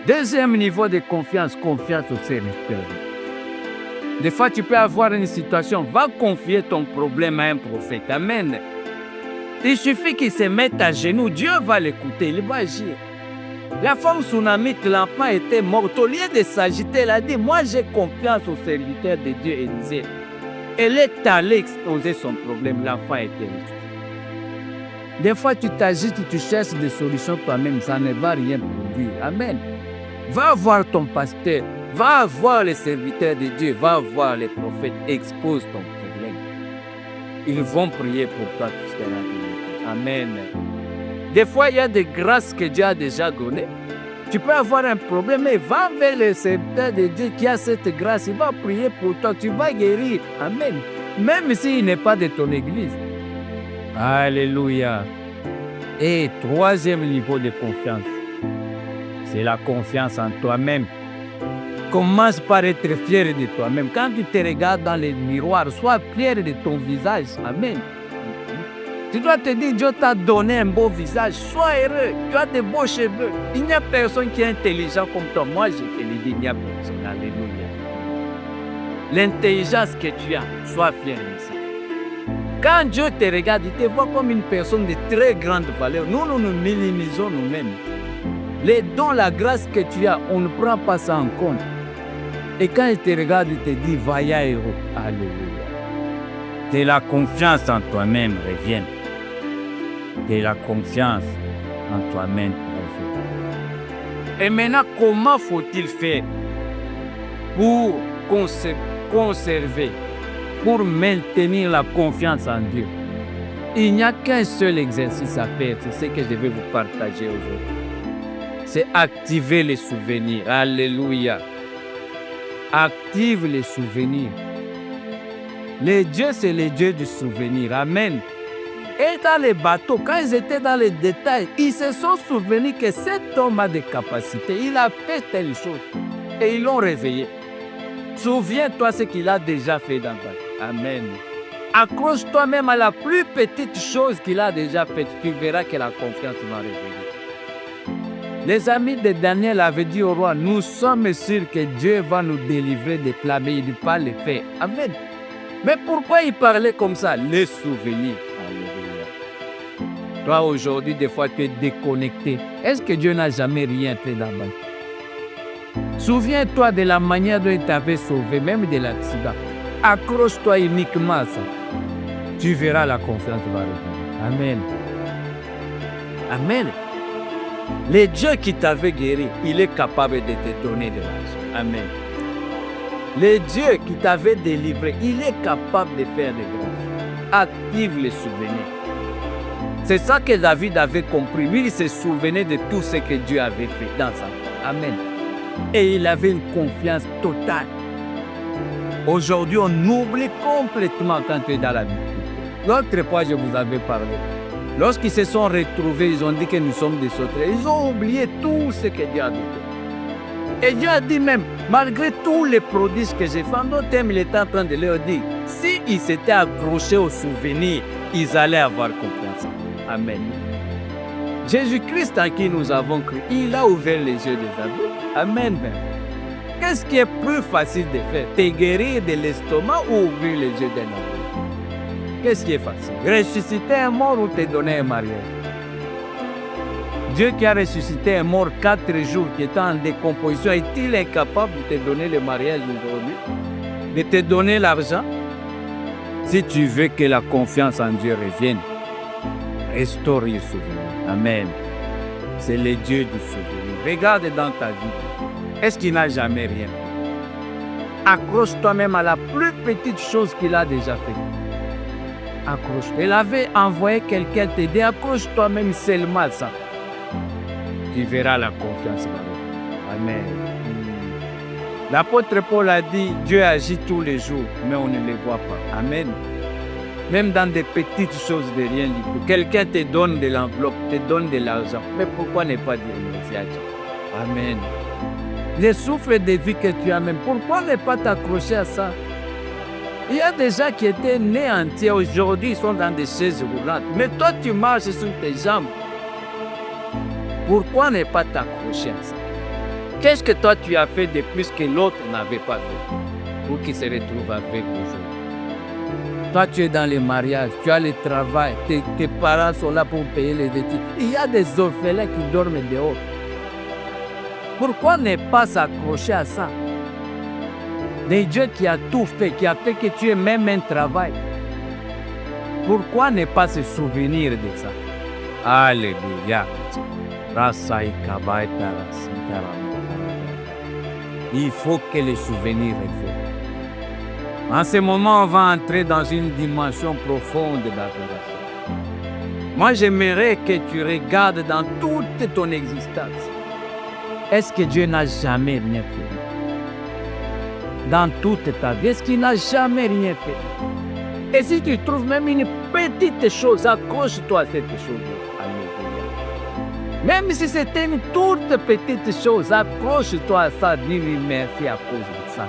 Deuxième niveau de confiance, confiance au serviteur. Des fois, tu peux avoir une situation, va confier ton problème à un prophète. Amen. Il suffit qu'il se mette à genoux, Dieu va l'écouter, il va agir. La femme tsunamite, l'enfant était mort. Au lieu de s'agiter, elle a dit, moi j'ai confiance au serviteur de Dieu, Élisée. Elle est allée exposer son problème, l'enfant était ressuscité. Des fois, tu t'agites, tu cherches des solutions toi-même, ça ne va rien produire. Amen. Va voir ton pasteur, va voir les serviteurs de Dieu, va voir les prophètes, expose ton problème. Ils vont prier pour toi, tu seras guéri. Amen. Des fois, il y a des grâces que Dieu a déjà données. Tu peux avoir un problème, mais va vers le serviteur de Dieu qui a cette grâce. Il va prier pour toi, tu vas guérir. Amen. Même s'il n'est pas de ton église. Alléluia. Et troisième niveau de confiance, c'est la confiance en toi-même. Commence par être fier de toi-même. Quand tu te regardes dans le miroir, sois fier de ton visage. Amen. Tu dois te dire, Dieu t'a donné un beau visage. Sois heureux. Tu as de beaux cheveux. Il n'y a personne qui est intelligent comme toi. Moi, je te le dis, il n'y a personne. Alléluia. L'intelligence que tu as, sois fier de ça. Quand Dieu te regarde, il te voit comme une personne de très grande valeur. Nous nous minimisons nous-mêmes. Les dons, la grâce que tu as, on ne prend pas ça en compte. Et quand il te regarde, il te dit, vaya héros. Alléluia. Que la confiance en toi-même revienne. Que la confiance en toi-même revienne. Et maintenant, comment faut-il faire pour conserver, pour maintenir la confiance en Dieu? Il n'y a qu'un seul exercice à faire, c'est ce que je vais vous partager aujourd'hui. C'est activer les souvenirs. Alléluia. Active les souvenirs. Le Dieu, c'est le Dieu du souvenir. Amen. Et dans les bateaux, quand ils étaient dans les détails, ils se sont souvenus que cet homme a des capacités. Il a fait telle chose. Et ils l'ont réveillé. Souviens-toi ce qu'il a déjà fait dans ta vie. Amen. Accroche-toi même à la plus petite chose qu'il a déjà faite. Tu verras que la confiance va réveiller. Les amis de Daniel avaient dit au roi, nous sommes sûrs que Dieu va nous délivrer des plaies, mais il ne pas le faire. Amen. Mais pourquoi il parlait comme ça? Les souvenirs. Alléluia. Toi, aujourd'hui, des fois, tu es déconnecté. Est-ce que Dieu n'a jamais rien fait là-bas? Souviens-toi de la manière dont il t'avait sauvé, même de l'accident. Accroche-toi uniquement à ça. Tu verras la confiance va revenir. Amen. Amen. Le Dieu qui t'avait guéri, il est capable de te donner de l'argent. Amen. Le Dieu qui t'avait délivré, il est capable de faire des grâces. Active les souvenirs. C'est ça que David avait compris. Lui, il se souvenait de tout ce que Dieu avait fait dans sa vie. Amen. Et il avait une confiance totale. Aujourd'hui, on oublie complètement quand tu es dans la vie. L'autre fois, je vous avais parlé. Lorsqu'ils se sont retrouvés, ils ont dit que nous sommes des sauterelles. Ils ont oublié tout ce que Dieu a dit. Et Dieu a dit même, malgré tous les prodiges que j'ai fait, en d'autres termes, il était en train de leur dire, s'ils s'étaient accrochés aux souvenirs, ils allaient avoir confiance. Amen. Jésus-Christ en qui nous avons cru, il a ouvert les yeux des aveugles. Amen. Qu'est-ce qui est plus facile de faire? Te guérir de l'estomac ou ouvrir les yeux d'un aveugle? Qu'est-ce qui est facile? Ressusciter un mort ou te donner un mariage? Dieu qui a ressuscité un mort 4 jours, qui était en décomposition, est-il incapable de te donner le mariage aujourd'hui? De te donner l'argent? Si tu veux que la confiance en Dieu revienne, restaure les souvenirs. Amen. C'est le Dieu du souvenir. Regarde dans ta vie. Est-ce qu'il n'a jamais rien fait? Accroche-toi même à la plus petite chose qu'il a déjà fait. Accroche. Il avait envoyé quelqu'un t'aider. Accroche-toi même seulement à ça. Tu verras la confiance. Amen. L'apôtre Paul a dit, Dieu agit tous les jours, mais on ne le voit pas. Amen. Même dans des petites choses de rien du tout. Quelqu'un te donne de l'enveloppe, te donne de l'argent. Mais pourquoi ne pas dire merci à Dieu? Amen. Le souffle de vie que tu as même, pourquoi ne pas t'accrocher à ça? Il y a des gens qui étaient nés entiers, aujourd'hui ils sont dans des chaises roulantes. Mais toi tu marches sur tes jambes. Pourquoi ne pas t'accrocher à ça? Qu'est-ce que toi tu as fait de plus que l'autre n'avait pas fait pour qu'il se retrouve avec aujourd'hui? Toi tu es dans le mariage, tu as le travail, tes parents sont là pour payer les études. Il y a des orphelins qui dorment dehors. Pourquoi ne pas s'accrocher à ça? Le Dieu qui a tout fait, qui a fait que tu aies même un travail. Pourquoi ne pas se souvenir de ça? Alléluia. Il faut que les souvenirs reviennent. En ce moment, on va entrer dans une dimension profonde d'adoration. Moi, j'aimerais que tu regardes dans toute ton existence. Est-ce que Dieu n'a jamais rien fait? Dans toute ta vie, est-ce qu'il n'a jamais rien fait? Et si tu trouves même une petite chose, accroche-toi à cette chose. Alléluia. Même si c'était une toute petite chose, accroche-toi à ça, dis-lui merci à cause de ça.